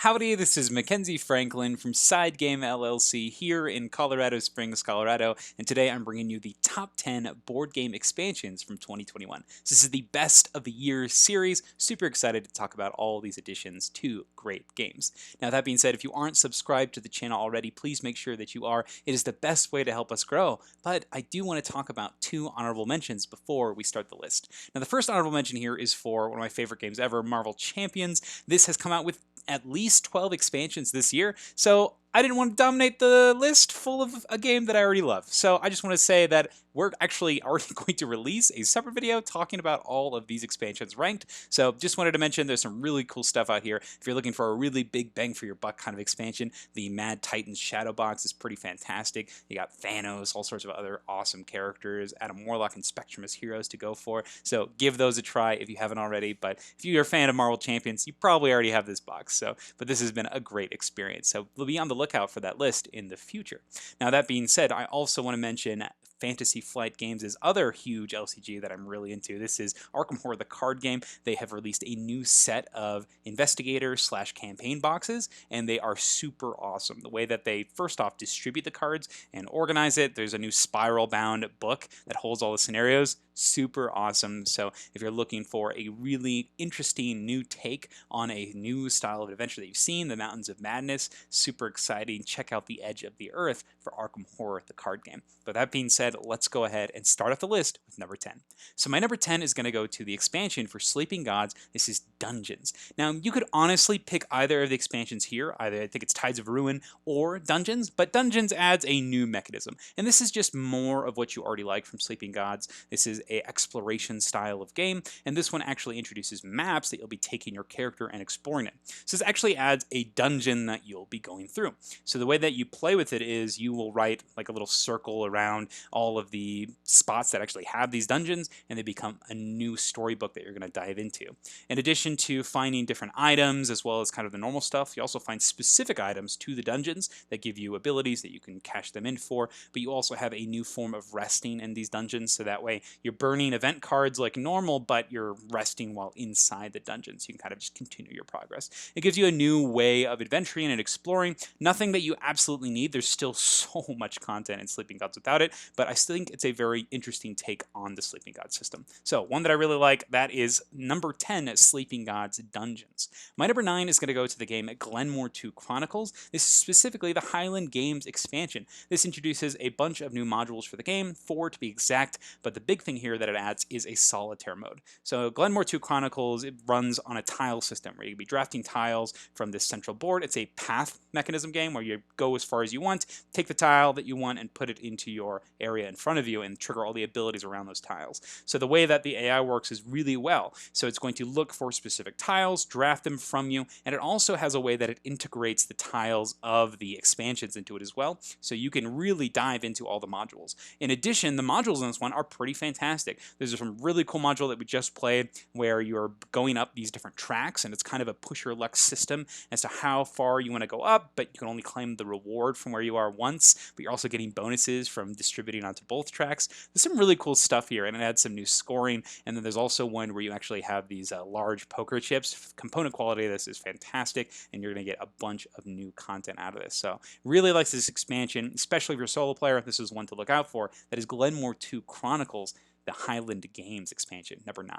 Howdy, this is Mackenzie Franklin from SideGame LLC here in Colorado Springs, Colorado, and today I'm bringing you the top 10 board game expansions from 2021. So this is the best of the year series. Super excited to talk about all these additions to great games. Now, that being said, if you aren't subscribed to the channel already, please make sure that you are. It is the best way to help us grow. But I do want to talk about two honorable mentions before we start the list. Now, the first honorable mention here is for one of my favorite games ever, Marvel Champions. This has come out with at least 12 expansions this year, so I didn't want to dominate the list full of a game that I already love. So I just want to say that we're actually already going to release a separate video talking about all of these expansions ranked. So just wanted to mention there's some really cool stuff out here. If you're looking for a really big bang for your buck kind of expansion, the Mad Titans Shadow Box is pretty fantastic. You got Thanos, all sorts of other awesome characters, Adam Warlock and Spectrum as heroes to go for. So give those a try if you haven't already. But if you're a fan of Marvel Champions, you probably already have this box. So, but this has been a great experience. So we'll be on the lookout for that list in the future. Now, that being said, I also want to mention Fantasy Flight Games' other huge LCG that I'm really into. This is Arkham Horror, the card game. They have released a new set of investigator/campaign boxes, and they are super awesome. The way that they, first off, distribute the cards and organize it. There's a new spiral-bound book that holds all the scenarios. Super awesome. So if you're looking for a really interesting new take on a new style of adventure that you've seen, the Mountains of Madness, super exciting. Check out The Edge of the Earth for Arkham Horror, the card game. But that being said, let's go ahead and start off the list with number 10. So my number 10 is going to go to the expansion for Sleeping Gods. This is Dungeons. Now, you could honestly pick either of the expansions here. Either I think it's Tides of Ruin or Dungeons, but Dungeons adds a new mechanism. And this is just more of what you already like from Sleeping Gods. This is a exploration style of game, and this one actually introduces maps that you'll be taking your character and exploring it. So this actually adds a dungeon that you'll be going through. So the way that you play with it is you will write like a little circle around all of the spots that actually have these dungeons, and they become a new storybook that you're going to dive into. In addition to finding different items as well as kind of the normal stuff, you also find specific items to the dungeons that give you abilities that you can cash them in for, but you also have a new form of resting in these dungeons, so that way you're burning event cards like normal, but you're resting while inside the dungeon, so you can kind of just continue your progress. It gives you a new way of adventuring and exploring. Nothing that you absolutely need. There's still so much content in Sleeping Gods without it, but I still think it's a very interesting take on the Sleeping Gods system. So one that I really like, that is number 10, Sleeping Gods Dungeons. My number 9 is going to go to the game Glenmore 2 Chronicles. This is specifically the Highland Games expansion. This introduces a bunch of new modules for the game, 4 to be exact, but the big thing here that it adds is a solitaire mode. So Glenmore 2 Chronicles, it runs on a tile system where you can be drafting tiles from this central board. It's a path mechanism game where you go as far as you want, take the tile that you want and put it into your area in front of you and trigger all the abilities around those tiles. So the way that the AI works is really well. So it's going to look for specific tiles, draft them from you, and it also has a way that it integrates the tiles of the expansions into it as well. So you can really dive into all the modules. In addition, the modules in this one are pretty fantastic. There's some really cool module that we just played where you're going up these different tracks, and it's kind of a push your luck system as to how far you want to go up, but you can only claim the reward from where you are once, but you're also getting bonuses from distributing onto both tracks. There's some really cool stuff here, and it adds some new scoring, and then there's also one where you actually have these large poker chips. Component quality of this is fantastic, and you're going to get a bunch of new content out of this. So really likes this expansion, especially if you're a solo player. This is one to look out for. That is Glenmore 2 Chronicles, the Highland Games expansion, number 9.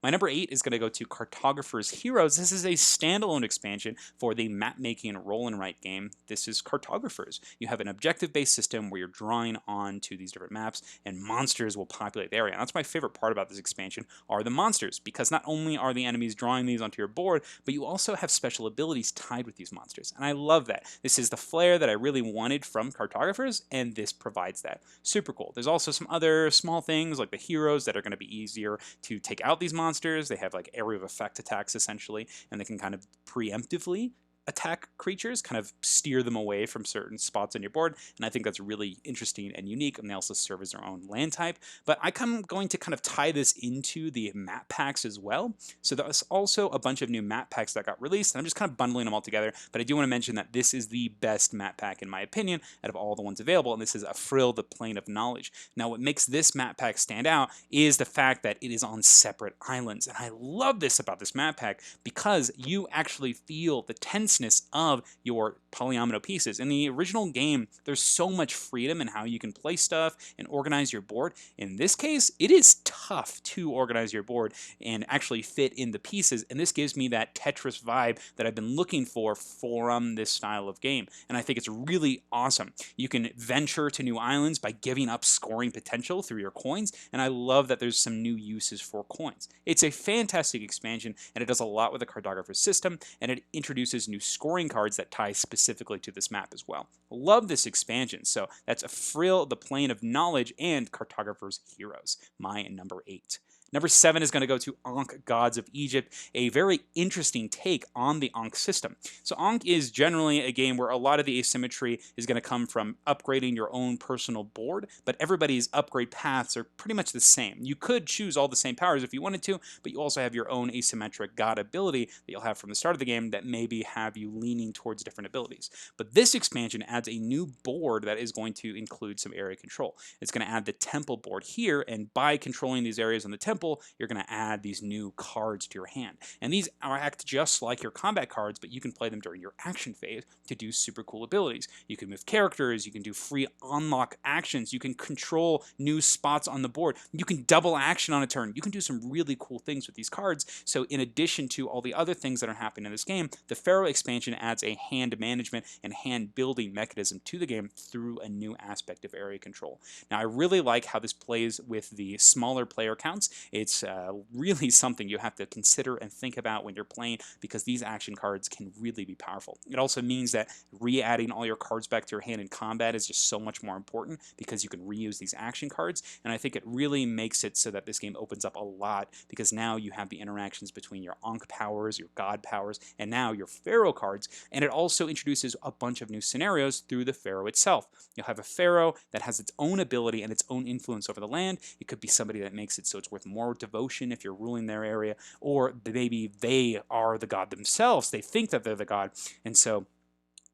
My number 8 is going to go to Cartographer's Heroes. This is a standalone expansion for the map-making roll and write game. This is Cartographers. You have an objective-based system where you're drawing on to these different maps, and monsters will populate the area. And that's my favorite part about this expansion, are the monsters, because not only are the enemies drawing these onto your board, but you also have special abilities tied with these monsters. And I love that. This is the flair that I really wanted from Cartographers, and this provides that. Super cool. There's also some other small things like the heroes that are going to be easier to take out these monsters. They have like area of effect attacks essentially, and they can kind of preemptively attack creatures, kind of steer them away from certain spots on your board, and I think that's really interesting and unique, and they also serve as their own land type. But I'm going to kind of tie this into the map packs as well. So there's also a bunch of new map packs that got released, and I'm just kind of bundling them all together, but I do want to mention that this is the best map pack, in my opinion, out of all the ones available, and this is Afrill, the Plane of Knowledge. Now, what makes this map pack stand out is the fact that it is on separate islands, and I love this about this map pack because you actually feel the tense denseness of your polyomino pieces. In the original game, there's so much freedom in how you can play stuff and organize your board. In this case, it is tough to organize your board and actually fit in the pieces, and this gives me that Tetris vibe that I've been looking for from this style of game, and I think it's really awesome. You can venture to new islands by giving up scoring potential through your coins, and I love that there's some new uses for coins. It's a fantastic expansion, and it does a lot with the cartographer system, and it introduces new scoring cards that tie specifically to this map as well. Love this expansion. So that's a Frill, the Plane of Knowledge, and Cartographer's Heroes, my number 8. Number 7 is going to go to Ankh, Gods of Egypt, a very interesting take on the Ankh system. So Ankh is generally a game where a lot of the asymmetry is going to come from upgrading your own personal board, but everybody's upgrade paths are pretty much the same. You could choose all the same powers if you wanted to, but you also have your own asymmetric god ability that you'll have from the start of the game that maybe have you leaning towards different abilities. But this expansion adds a new board that is going to include some area control. It's going to add the temple board here, and by controlling these areas on the temple, you're going to add these new cards to your hand. And these act just like your combat cards, but you can play them during your action phase to do super cool abilities. You can move characters, you can do free unlock actions, you can control new spots on the board, you can double action on a turn, you can do some really cool things with these cards. So in addition to all the other things that are happening in this game, the Pharaoh expansion adds a hand management and hand building mechanism to the game through a new aspect of area control. Now I really like how this plays with the smaller player counts. It's really something you have to consider and think about when you're playing, because these action cards can really be powerful. It also means that re-adding all your cards back to your hand in combat is just so much more important because you can reuse these action cards, and I think it really makes it so that this game opens up a lot, because now you have the interactions between your Ankh powers, your god powers, and now your Pharaoh cards, and it also introduces a bunch of new scenarios through the Pharaoh itself. You'll have a Pharaoh that has its own ability and its own influence over the land. It could be somebody that makes it so it's worth more devotion if you're ruling their area, or maybe they are the god themselves. They think that they're the god, and so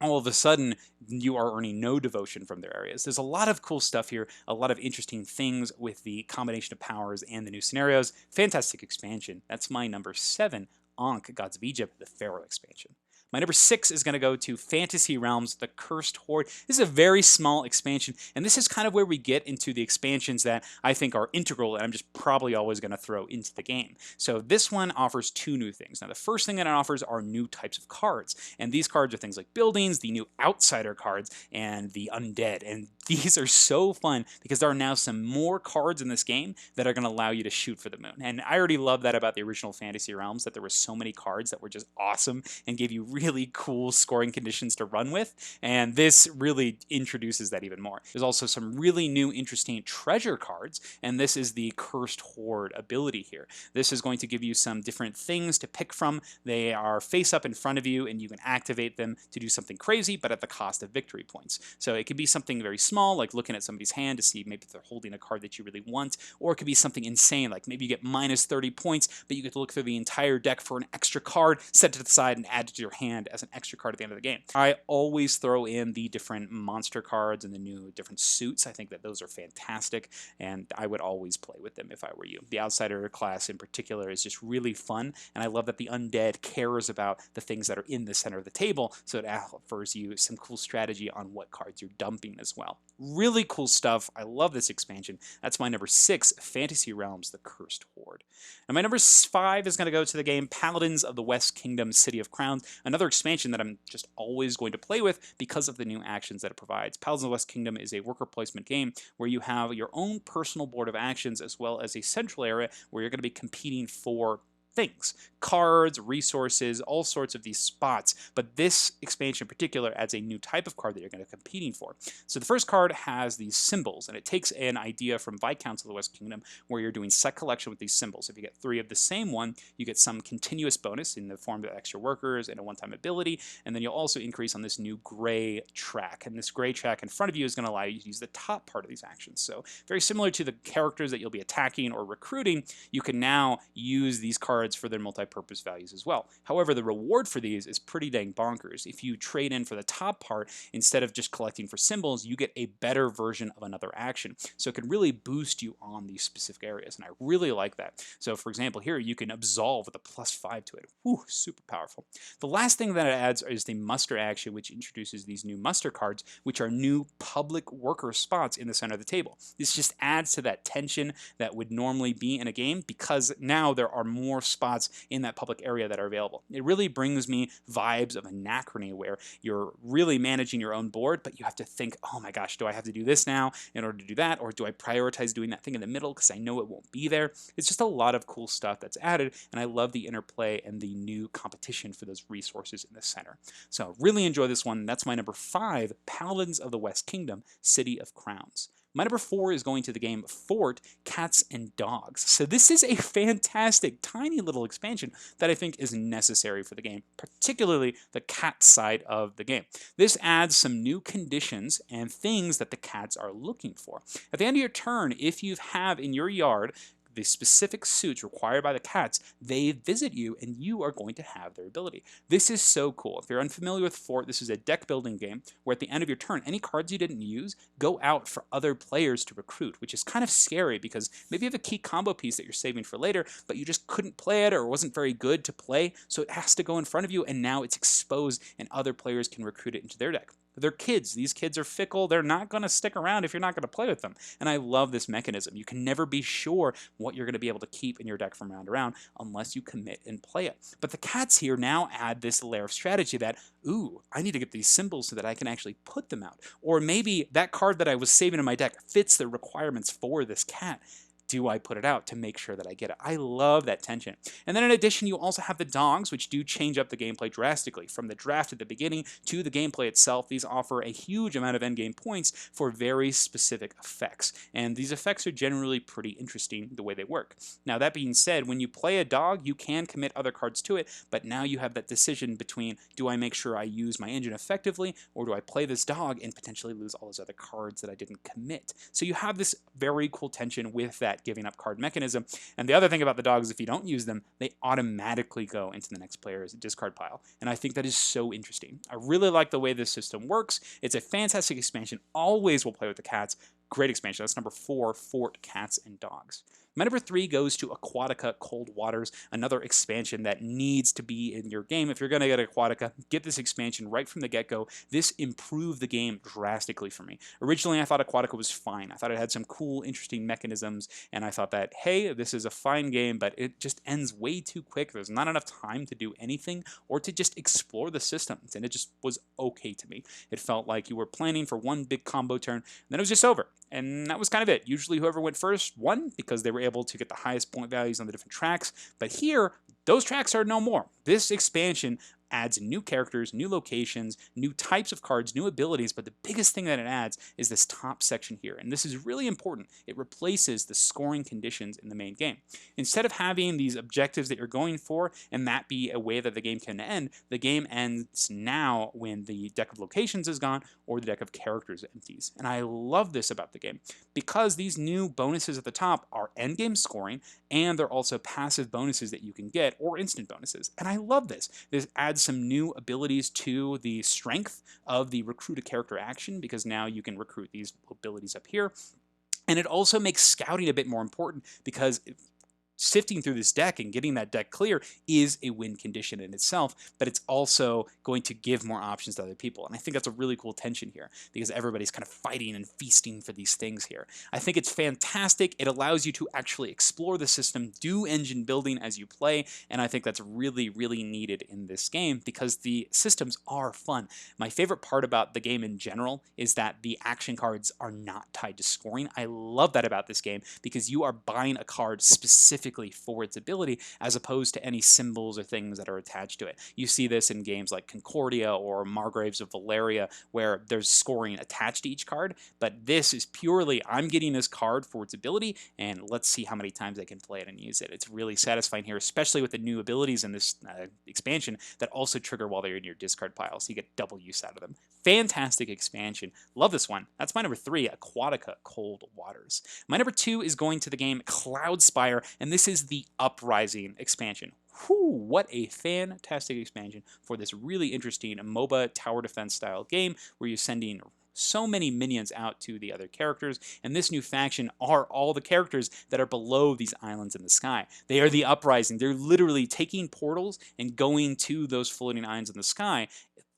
all of a sudden you are earning no devotion from their areas. There's a lot of cool stuff here, a lot of interesting things with the combination of powers and the new scenarios. Fantastic expansion. That's my number 7, Ankh, Gods of Egypt, the Pharaoh expansion. My number 6 is going to go to Fantasy Realms, the Cursed Hoard. This is a very small expansion, and this is kind of where we get into the expansions that I think are integral and I'm just probably always going to throw into the game. So this one offers 2 new things. Now the first thing that it offers are new types of cards, and these cards are things like buildings, the new outsider cards, and the undead. And these are so fun because there are now some more cards in this game that are going to allow you to shoot for the moon. And I already love that about the original Fantasy Realms, that there were so many cards that were just awesome and gave you really cool scoring conditions to run with, and this really introduces that even more. There's also some really new interesting treasure cards, and this is the Cursed Hoard ability here. This is going to give you some different things to pick from. They are face up in front of you, and you can activate them to do something crazy, but at the cost of victory points. So it could be something very small, like looking at somebody's hand to see maybe they're holding a card that you really want, or it could be something insane, like maybe you get minus 30 points, but you get to look through the entire deck for an extra card, set it to the side, and add it to your hand as an extra card at the end of the game. I always throw in the different monster cards and the new different suits. I think that those are fantastic, and I would always play with them if I were you. The outsider class in particular is just really fun, and I love that the undead cares about the things that are in the center of the table, so it offers you some cool strategy on what cards you're dumping as well. Really cool stuff. I love this expansion. That's my number 6, Fantasy Realms, the Cursed Hoard. And my number 5 is going to go to the game Paladins of the West Kingdom, City of Crowns, another expansion that I'm just always going to play with because of the new actions that it provides. Paladins of the West Kingdom is a worker placement game where you have your own personal board of actions as well as a central area where you're going to be competing for things, cards, resources, all sorts of these spots. But this expansion in particular adds a new type of card that you're going to be competing for. So the first card has these symbols, and it takes an idea from Viscounts of the West Kingdom where you're doing set collection with these symbols. If you get 3 of the same one, you get some continuous bonus in the form of extra workers and a one-time ability, and then you'll also increase on this new gray track. And this gray track in front of you is going to allow you to use the top part of these actions. So very similar to the characters that you'll be attacking or recruiting, you can now use these cards cards for their multi-purpose values as well. However, the reward for these is pretty dang bonkers. If you trade in for the top part, instead of just collecting for symbols, you get a better version of another action. So it can really boost you on these specific areas, and I really like that. So for example, here you can absolve with a +5 to it. Whew, super powerful. The last thing that it adds is the muster action, which introduces these new muster cards, which are new public worker spots in the center of the table. This just adds to that tension that would normally be in a game, because now there are more spots in that public area that are available. It really brings me vibes of Anachrony, where you're really managing your own board, but you have to think, oh my gosh, do I have to do this now in order to do that? Or do I prioritize doing that thing in the middle because I know it won't be there? It's just a lot of cool stuff that's added, and I love the interplay and the new competition for those resources in the center. So really enjoy this one. That's my number 5, Paladins of the West Kingdom, City of Crowns. My number 4 is going to the game Fort, Cats and Dogs. So this is a fantastic, tiny little expansion that I think is necessary for the game, particularly the cat side of the game. This adds some new conditions and things that the cats are looking for. At the end of your turn, if you have in your yard the specific suits required by the cats, they visit you and you are going to have their ability. This is so cool. If you're unfamiliar with Fort, this is a deck building game where at the end of your turn, any cards you didn't use go out for other players to recruit, which is kind of scary because maybe you have a key combo piece that you're saving for later, but you just couldn't play it or wasn't very good to play, so it has to go in front of you, and now it's exposed and other players can recruit it into their deck. They're kids. These kids are fickle. They're not going to stick around if you're not going to play with them. And I love this mechanism. You can never be sure what you're going to be able to keep in your deck from round to round unless you commit and play it. But the cats here now add this layer of strategy that, ooh, I need to get these symbols so that I can actually put them out. Or maybe that card that I was saving in my deck fits the requirements for this cat. Do I put it out to make sure that I get it? I love that tension. And then in addition, you also have the dogs, which do change up the gameplay drastically. From the draft at the beginning to the gameplay itself, these offer a huge amount of endgame points for very specific effects. And these effects are generally pretty interesting the way they work. Now, that being said, when you play a dog, you can commit other cards to it, but now you have that decision between, do I make sure I use my engine effectively, or do I play this dog and potentially lose all those other cards that I didn't commit? So you have this very cool tension with that giving up card mechanism. And the other thing about the dogs, if you don't use them, they automatically go into the next player's discard pile. And I think that is so interesting. I really like the way this system works. It's a fantastic expansion. Always will play with the cats. Great expansion. That's number 4, Fort, Cats, and Dogs. My number 3 goes to Aquatica Cold Waters, another expansion that needs to be in your game. If you're going to get Aquatica, get this expansion right from the get-go. This improved the game drastically for me. Originally, I thought Aquatica was fine. I thought it had some cool, interesting mechanisms, and I thought that, hey, this is a fine game, but it just ends way too quick. There's not enough time to do anything or to just explore the systems, and it just was okay to me. It felt like you were planning for one big combo turn, and then it was just over. And that was kind of it. Usually whoever went first won because they were able to get the highest point values on the different tracks. But here, those tracks are no more. This expansion adds new characters, new locations, new types of cards, new abilities, but the biggest thing that it adds is this top section here. And this is really important. It replaces the scoring conditions in the main game. Instead of having these objectives that you're going for and that be a way that the game can end, the game ends now when the deck of locations is gone or the deck of characters empties. And I love this about the game because these new bonuses at the top are endgame scoring, and they're also passive bonuses that you can get or instant bonuses. And I love this. This adds some new abilities to the strength of the recruit a character action, because now you can recruit these abilities up here. And it also makes scouting a bit more important because sifting through this deck and getting that deck clear is a win condition in itself, but it's also going to give more options to other people. And I think that's a really cool tension here because everybody's kind of fighting and feasting for these things here. I think it's fantastic. It allows you to actually explore the system, do engine building as you play, and I think that's really, really needed in this game because the systems are fun. My favorite part about the game in general is that the action cards are not tied to scoring. I love that about this game because you are buying a card specifically for its ability as opposed to any symbols or things that are attached to it. You see this in games like Concordia or Margraves of Valeria where there's scoring attached to each card, but this is purely I'm getting this card for its ability and let's see how many times I can play it and use it. It's really satisfying here, especially with the new abilities in this expansion that also trigger while they're in your discard pile, so you get double use out of them. Fantastic expansion. Love this one. That's my number 3, Aquatica Cold Waters. My number 2 is going to the game Cloudspire, and this This is the Uprising expansion. Whew, what a fantastic expansion for this really interesting MOBA tower defense style game where you're sending so many minions out to the other characters, and this new faction are all the characters that are below these islands in the sky. They are the Uprising. They're literally taking portals and going to those floating islands in the sky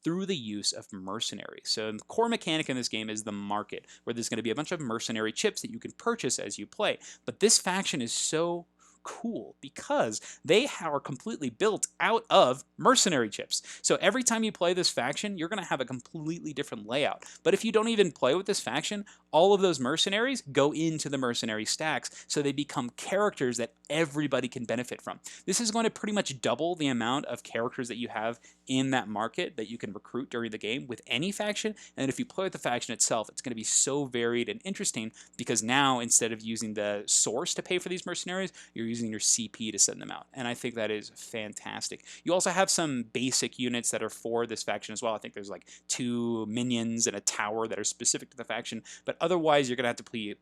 through the use of mercenaries. So the core mechanic in this game is the market, where there's going to be a bunch of mercenary chips that you can purchase as you play. But this faction is so cool because they are completely built out of mercenary chips. So every time you play this faction, you're going to have a completely different layout. But if you don't even play with this faction, all of those mercenaries go into the mercenary stacks, so they become characters that everybody can benefit from. This is going to pretty much double the amount of characters that you have in that market that you can recruit during the game with any faction. And if you play with the faction itself, it's going to be so varied and interesting because now instead of using the source to pay for these mercenaries, you're using your CP to send them out. And I think that is fantastic. You also have some basic units that are for this faction as well. I think there's like 2 minions and a tower that are specific to the faction, but otherwise you're going to have to play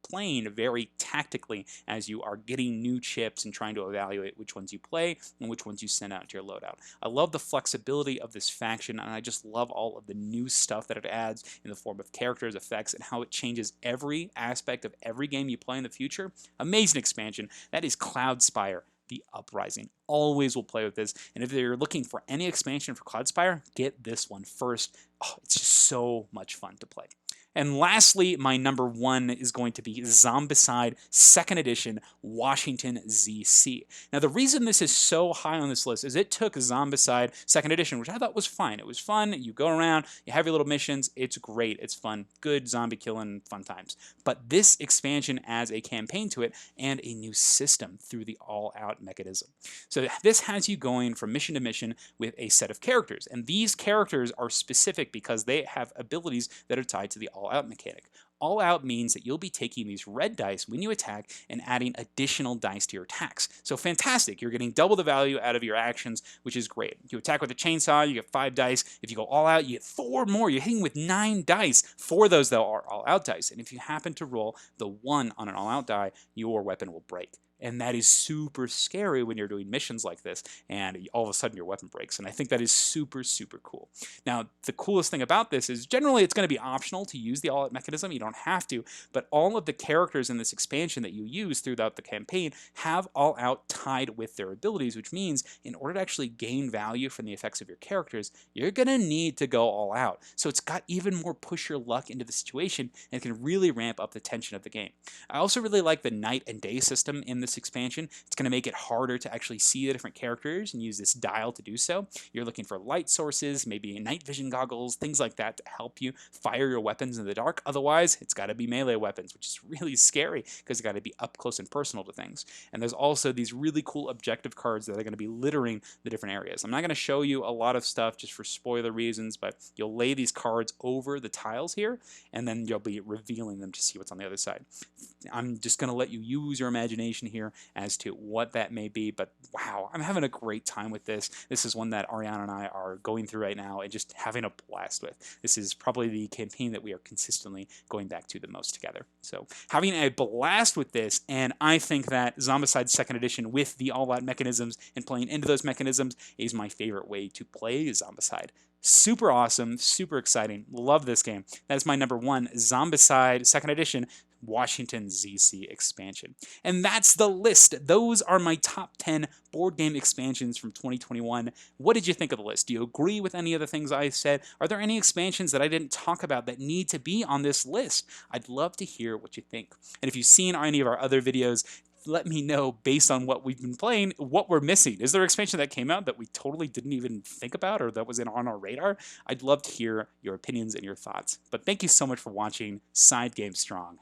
playing very tactically as you are getting new chips and trying to evaluate which ones you play and which ones you send out to your loadout. I love the flexibility of this faction, and I just love all of the new stuff that it adds in the form of characters, effects, and how it changes every aspect of every game you play in the future. Amazing expansion. That is Cloudspire, the Uprising. Always will play with this, and if you're looking for any expansion for Cloudspire, get this one first. Oh, it's just so much fun to play. And lastly, my number 1 is going to be Zombicide 2nd Edition Washington ZC. Now, the reason this is so high on this list is it took Zombicide 2nd Edition, which I thought was fine. It was fun. You go around, you have your little missions. It's great. It's fun. Good zombie killing, fun times. But this expansion adds a campaign to it and a new system through the all-out mechanism. So this has you going from mission to mission with a set of characters. And these characters are specific because they have abilities that are tied to the all-out mechanic. All out means that you'll be taking these red dice when you attack and adding additional dice to your attacks. So fantastic, you're getting double the value out of your actions, which is great. You attack with a chainsaw, you get 5 dice. If you go all out, you get 4 more. You're hitting with 9 dice. 4 of those, though, are all out dice. And if you happen to roll the 1 on an all out die, your weapon will break. And that is super scary when you're doing missions like this and all of a sudden your weapon breaks. And I think that is super, super cool. Now, the coolest thing about this is generally it's going to be optional to use the all-out mechanism. You don't have to, but all of the characters in this expansion that you use throughout the campaign have all-out tied with their abilities, which means in order to actually gain value from the effects of your characters, you're going to need to go all out. So it's got even more push your luck into the situation and can really ramp up the tension of the game. I also really like the night and day system in this expansion. It's going to make it harder to actually see the different characters and use this dial to do so. You're looking for light sources, maybe night vision goggles, things like that to help you fire your weapons in the dark. Otherwise, it's got to be melee weapons, which is really scary because it's got to be up close and personal to things. And there's also these really cool objective cards that are going to be littering the different areas. I'm not going to show you a lot of stuff just for spoiler reasons, but you'll lay these cards over the tiles here, and then you'll be revealing them to see what's on the other side. I'm just going to let you use your imagination here as to what that may be, but wow, I'm having a great time with this. This is one that Ariana and I are going through right now and just having a blast with. This is probably the campaign that we are consistently going back to the most together. So having a blast with this, and I think that Zombicide 2nd Edition with the all-out mechanisms and playing into those mechanisms is my favorite way to play Zombicide. Super awesome, super exciting. Love this game. That is my number 1, Zombicide 2nd Edition Washington ZC expansion. And that's the list. Those are my top 10 board game expansions from 2021. What did you think of the list? Do you agree with any of the things I said? Are there any expansions that I didn't talk about that need to be on this list? I'd love to hear what you think. And if you've seen any of our other videos, let me know, based on what we've been playing, what we're missing. Is there an expansion that came out that we totally didn't even think about or that wasn't on our radar? I'd love to hear your opinions and your thoughts. But thank you so much for watching SideGame Strong.